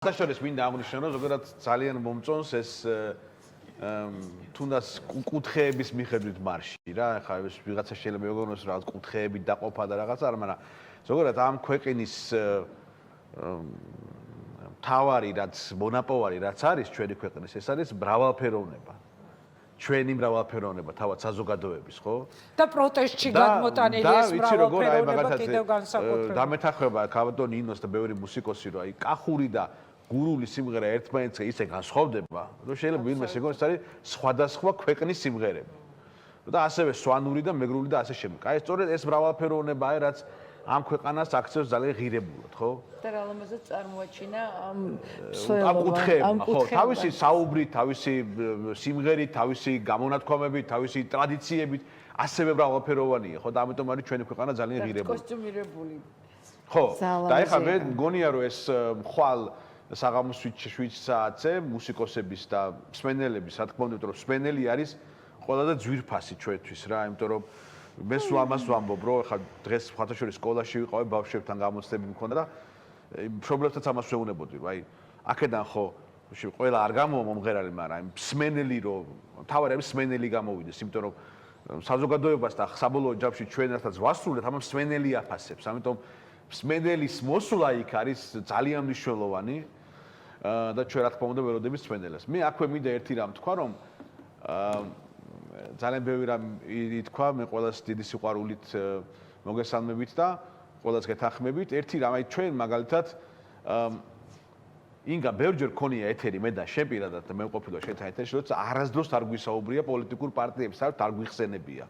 Așadar, მინდა აღნიშნო, რომ ზოგადად ძალიან მომწონს ეს თუნდაც კუთხეების მიხედვით მარში რა, ხა ეს ვიღაცა შეიძლება მეგონოს რაღაც კუთხეებით დაყოფა და რაღაცა, მაგრამ ზოგადად ამ ქვეყნის თავარი რაც მონაპოვარი რაც არის ჩვენი ქვეყნის, ეს არის მრავალფეროვნება. ჩვენი მრავალფეროვნება, თავად საზოგადოების, ხო? და პროტესტში გადმოტანილი ეს მრავალფეროვნება კიდევ განსაკუთრებით. დამეთახება კაბადო ნინოს და ბევრი მუსიკოსი რომ აი კახური და გურული სიმღერა ერთმანეთსა ისე განსხვავდება, რომ შეიძლება ვინმეს ეგონოს ეს არის სხვადასხვა ქვეყნის სიმღერები. და ასევე სვანური და მეგრული და ასე შემდეგ. აი სწორედ ეს მრავალფეროვნებაა, რაც ამ ქვეყანას აქცევს ძალიან ღირებულად, ხო? და რომელზეც წარმოაჩინა ამ კუთხეებმა, ხო, თავისი საუბრით, თავისი სიმღერით, თავისი გამონათქვამებით, თავისი ტრადიციებით, ასევე მრავალფეროვანია, ხო? და ამიტომ არის ჩვენი ქვეყანა ძალიან ღირებული. კოსტიუმირებული. ხო, და ეხლა მე მგონია რომ ეს ხვალ საღამოს 7 საათზე მუსიკოსების და მსმენელების, რა თქმა უნდა, რომ მსმენელი არის ყველაზე ძვირფასი ჩვენთვის რა, იმიტომ რომ მე სულ ამას ვამბობ, რომ ეხლა დღეს ხათაშორის სკოლაში ვიყავი ბავშვებთან გამოცდები მქონდა და მშობლებთაც ამას ვეუბნებოდი, რომ აი აქედან ხო ყველა არ გამომღერალი, მაგრამ მსმენელი რომ თავარი არის მსმენელი გამოვიდეს, იმიტომ რომ საზოგადოებას და საბოლოო ჯამში ჩვენ ერთად ვასრულებთ, ამ მსმენელი აფასებს, ამიტომ მსმენელის მოსვლა იქ არის ძალიან მნიშვნელოვანი და ჩვენ რა თქმა უნდა ველოდებით მსმენელს. მე აქვე მინდა ერთი რამ თქვა, რომ ძალიან ბევრი რამ ითქვა, მე ყველას დიდი სიყვარულით მოგესალმებით და ყველას გეთანხმებით. ერთი რამ, აი ჩვენ მაგალითად ინგა ბევრჯერ ქონია ეთერი მე და შენ პირადად და მე მყოფილვარ შენთან ეთერში, როცა არასდროს არ გვისაუბრია პოლიტიკურ პარტიებს, არ გვიხსენებია.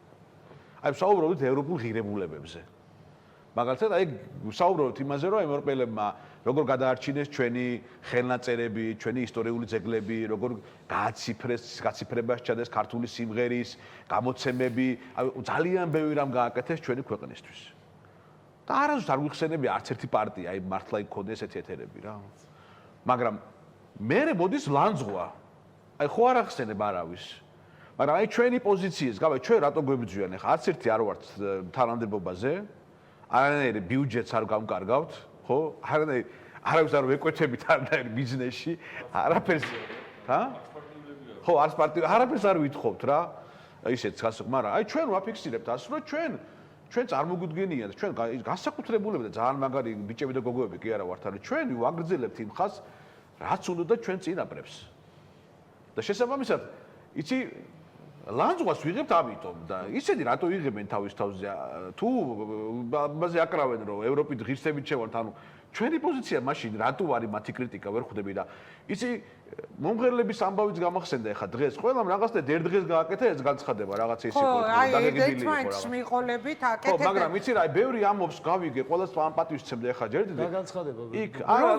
აი ვსაუბრობთ ევროპულ ღირებულებებზე. მაგალითად, აი ვსაუბრობთ იმაზე, რომ ევროპელებმა როგორ გადაარჩინეს ჩვენი ხელნაწერები, ჩვენი ისტორიული ძეგლები, როგორ გაციფრება სჭადეს ქართული სიმღერის, გამოცემები, აი ძალიან ბევრი რამ გააკეთეს ჩვენი ქვეყნისთვის. და არასდროს არ გვიხსენებია არც ერთი პარტია, აი მართლა იქონდეს ესეთი ეთერები რა. მაგრამ მერე მოდის ლანძღვა. აი ხო არ ახსენებ არავის. მაგრამ აი ჩვენი პოზიციას, გავაი ჩვენ რატო გვებიძვიან ახლა არც ერთი არ ვართ თანამდებობაზე. არანაირი ბიუჯეტს არ გამკარგავთ, ხო? არავის არ ვეკვეთებით არანაირ ბიზნესში, არაფერს, ხა? ხო, არც პარტია, არაფერს არ ვითხოვთ რა. ისეთ გასაგ, მაგრამ აი ჩვენ ვაფიქსირებთ ასე, რომ ჩვენ წარმოგვიდგენია და ჩვენ განსაკუთრებულები და ძალიან მაგარი ბიჭები და გოგოები კი არა ვართ, არის ჩვენ ვაგრძელებთ იმ ხაზს, რაც უნდა და ჩვენ წინაპრებს. და შესაბამისად, იცი ლანძღვას ვიღებთ ამიტომ და ისინი რატო იღებენ თავის თავზე თუ ბაზე აკრავენ რომ ევროპით ღირსებით შევართ ანუ ჩვენი პოზიცია მაშინ რატო არის მათი კრიტიკა ვერ ხვდები და იცი მომღერლების ამბავიც გამახსენდა ეხა დღეს ყველამ რაღაცნაირად ერთ დღეს გააკეთა ეს განცხადება რაღაცა ის იყო დაგეგმილი იყო რა მიყოლებით აკეთეთ ხო მაგრამ იცი რა ბევრი ამობს გავიგე ყველას ამ პატივისცემდა ეხა ჯერდედი განცხადება იქ არა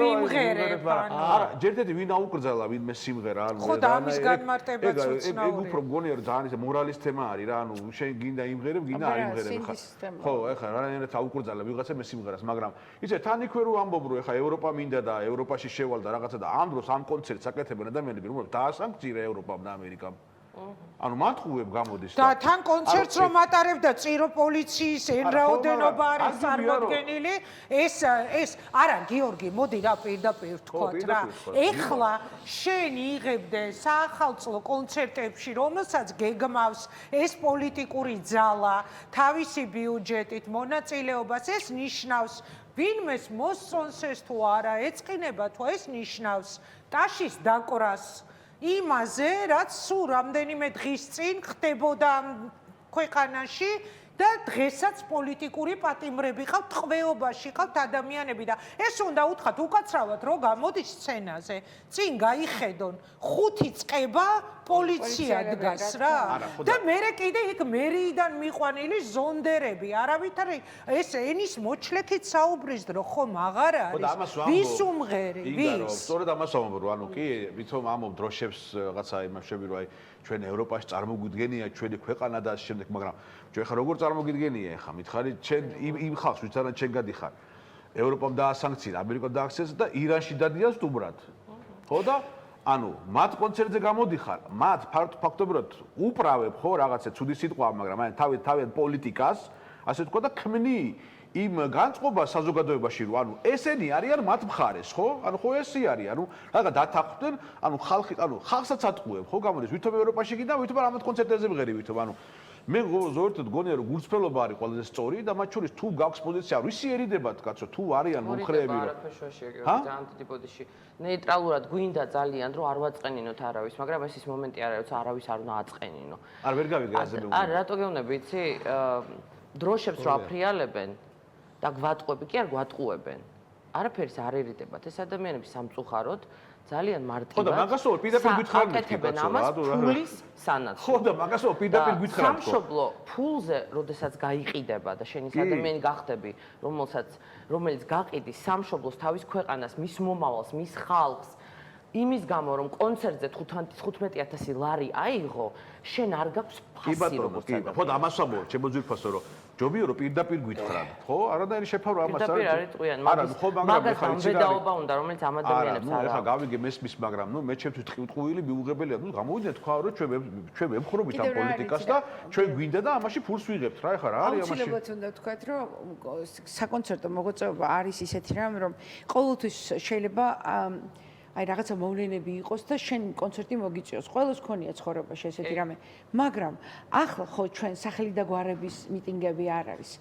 არა ჯერდედი ვინ აუკრძალა ვინმე სიმღერა ანუ ხო და ამის განმარტებაც უცნაური ეგ უფრო მგონია რომ ძალიან ისე მორალის თემა არის რა ანუ შენ გინდა იმღერებ გინდა არ იმღერებ ხა ხო ეხა რაღაცნაირად აუკრძალა ვიღაცა მე სიმღერას მაგრამ იცი თან იქვე რომ ამბობ რომ ეხა ევროპა მინდა და ევროპაში შევალ და რაღაცა და ამ დროს ამ კონცერტს აკეთებენ ადამიანები რომ დაასანქცირა ევროპამ და ამერიკამ ანუ მათყუებ გამოდის და თან კონცერტს რომ ატარებდა წირო პოლიციის ენრაოდენობა არის წარმოდგენილი ეს არა გიორგი მოდი რა პირდაპირ ვთქვათ რა ეხლა შენ იღებდე საახალწლო კონცერტებში რომელსაც გეგმავს ეს პოლიტიკური ძალა თავისი ბიუჯეტით მონაწილეობას ეს ნიშნავს ვინმეს მოსწონს ეს თუ არა ეწყინება თუ ეს ნიშნავს ტაშის დაკვრას იმაზე, რაც სულ რამდენიმე დღის წინ ხდებოდა ქვეყანაში და დღესაც პოლიტიკური პატიმრები ყავთ, ტყვეობაში ყავთ ადამიანები და ეს უნდა უთხრათ უკაცრავად რო გამოდის სცენაზე, წინ გაიხედონ 5 წება პოლიცია დგას რა და მერე კიდე იქ მერიიდან მიყვანილი ზონდერები, არავითარი ეს ენის მოჩლექით საუბრის დრო ხომ აღარ არის ვის უმღერი ვის სწორედ ამას ვამბობ რომ ანუ კი ვითომ ამობ დროშებს რაღაცა იმაშები რომ აი ჩვენ ევროპაში წარმოგვიდგენია ჩვენი ქვეყანა და ასე შემდეგ მაგრამ ჩვენ ხა როგორ წარმოგიდგენია ახლა მითხარი ჩვენ იმ ხალხს ვისაც ჩვენ გადიხარ ევროპამ დაასანქცირა ამერიკამ დააქცეს და ირანში დადიან სტუმრად ხო და ანუ მათ კონცერტზე გამოდიხარ მათ ფაქტობრივად უправებ ხო რაღაცა ცუდი სიტყვა მაგრამ აი თავიანთ პოლიტიკას ასე თქვა და ქმნი იმ განწყობა საზოგადოებაში, რომ ანუ ესენი არიან მათ მხარეს, ხო? ანუ ხო ესე არის, ანუ რაღაც დათანხმდნენ, ანუ ხალხი, ანუ ხალხსაც ატყუებ, ხო? გამოდის, ვითომ ევროპაში გინდა, ვითომ ამათ კონცერტებზე ვიღერი, ვითომ ანუ მე ზოგადად გონია რომ გულწრფელობა არის ყველაზე სწორი და მათ შორის თუ გაქვს პოზიცია, რისი ერიდებათ, კაცო, თუ არიან მომხრეები რომ ძალიან დიდი ბოდიში ნეიტრალურად გვინდა ძალიან რომ არ ვაწყენინოთ არავის, მაგრამ ეს ის მომენტი არის, როცა არავის არ უნდა აწყენინო. არ ვერ გავიგე ასე მე. არა, რატო გეუბნები, იცი, დროშებს რო აფრიალებენ და გვატყუები, კი არ გვატყუებენ. არაფერს არ ერიდებათ. ეს ადამიანები სამწუხაროდ ძალიან მარტივად. ხო და მაგასო პირდაპირ გითხარით კი კაცო, რატო ფულის სანაცვლოდ. ხო და მაგასო პირდაპირ გითხარით. სამშობლო ფულზე, როდესაც გაიყიდება და შენ ის ადამიანი გახდები, რომელიც გაყიდის სამშობლოს თავის ქვეყანას, მის მომავალს, მის ხალხს, იმის გამო რომ კონცერტზე 15,000 ლარი აიღო, შენ არ გაქვს ფასი როგორც კი, ხო და ამას ვამბობ, შემოძვირფასო რომ ჯობია რომ პირდაპირ გითხრათ, ხო? არანაირი შეფავრო ამას არ იტყვიან. მაგასთან ბედაობა უნდა, რომელიც ამ ადამიანებს არ აქვს. ახლა გავიგე მესმის, მაგრამ ნუ მე ჩემთვის ტყუილი მიუღებელია, ნუ გამოვიდნენ თქვა რომ ჩვენ ვემხრობით ამ პოლიტიკას და ჩვენ გვინდა და ამაში ფულს ვიღებთ რა, ახლა რა არის ამაში? აუცილებლად უნდა ვთქვათ, რომ საკონცერტო მოღვაწეობა არის ისეთი რამ, რომ ყოველთვის შეიძლება აი რაღაცა მოვლენები იყოს და შენ კონცერტი მოგიწიოს. ყველას ქონია ცხოვრებაში ესეთი რამე, მაგრამ ახლა ხო ჩვენ სახელი და გვარების მიტინგები არ არის.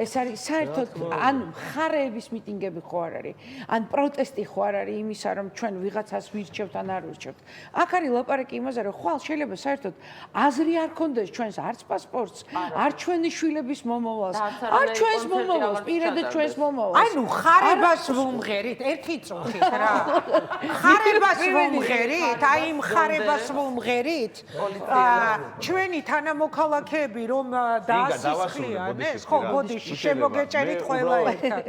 ეს არის საერთოდ ან მხარეების მიტინგები ხო არ არის, ან პროტესტი ხო არ არის იმისა, რომ ჩვენ ვიღაცას ვირჩევთ ან არ ვირჩევთ. აქ არის ლაპარაკი იმაზე, რომ ხვალ შეიძლება საერთოდ აზრი არ ქონდეს ჩვენს არც პასპორტს, არ ჩვენი შვილების მომავალს, არ ჩვენს მომავალს, პირადად ჩვენს მომავალს. აი ნუ ხარებას ვუმღერით, ერთი წუხით რა. ხარებას ვუმღერით, აი იმ ხარებას ვუმღერით. ჩვენი თანამოქალაქეები რომ დაასისხლიან, ეს ხო ბოდიში შემოგეჭერით ყველა ერთად.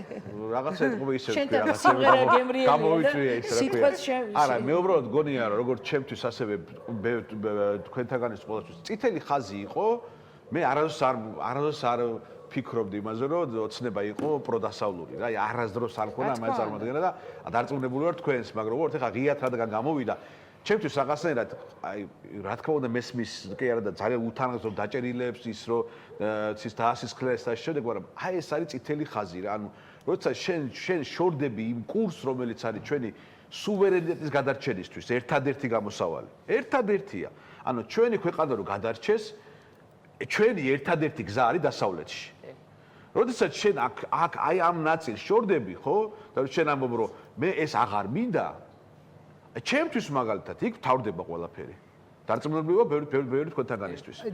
რაღაცა ეთყობა ისე შენთან სიმღერა გემრიელია. გამოვიწვია ის რა სიტყვაც ქვია. არა, მე უბრალოდ გონია რომ როგორც ჩემთვის ასევე თქვენთაგანის ყოველთვის წითელი ხაზი იყო, მე არასდროს არ ფიქრობდი იმაზე, რომ ოცნება იყო პროდასავლური რა, არასდროს არ მქონდა ამას წარმოადგენა და დარწმუნებული ვარ თქვენს, მაგრამ როგორც ახლა ღიად რადგან გამოვიდა, ჩემთვის რაღაცნაირად აი რა თქმა უნდა მესმის კი არა და ძალიან უთანხმოს რომ დაჭერილებს ის რომ ის დაასისხლეს და შემდეგ, მაგრამ აი ეს არის წითელი ხაზი რა, ანუ როცა შენ შორდები იმ კურსს, რომელიც არის ჩვენი სუვერენიტეტის გადარჩენისთვის, ერთადერთი გამოსავალი. ერთადერთია. ანუ ჩვენი ქვეყანა რომ გადარჩეს, ჩვენი ერთადერთი გზა არის დასავლეთში. როდესაც შენ აქ აი ამ ნაწილს შორდები, ხო? და შენ ამბობ რომ მე ეს აღარ მინდა, ჩემთვის მაგალითად იქ თავდება ყველაფერი. დარწმუნებული ვარ ბევრი თქვენთაგანისთვის.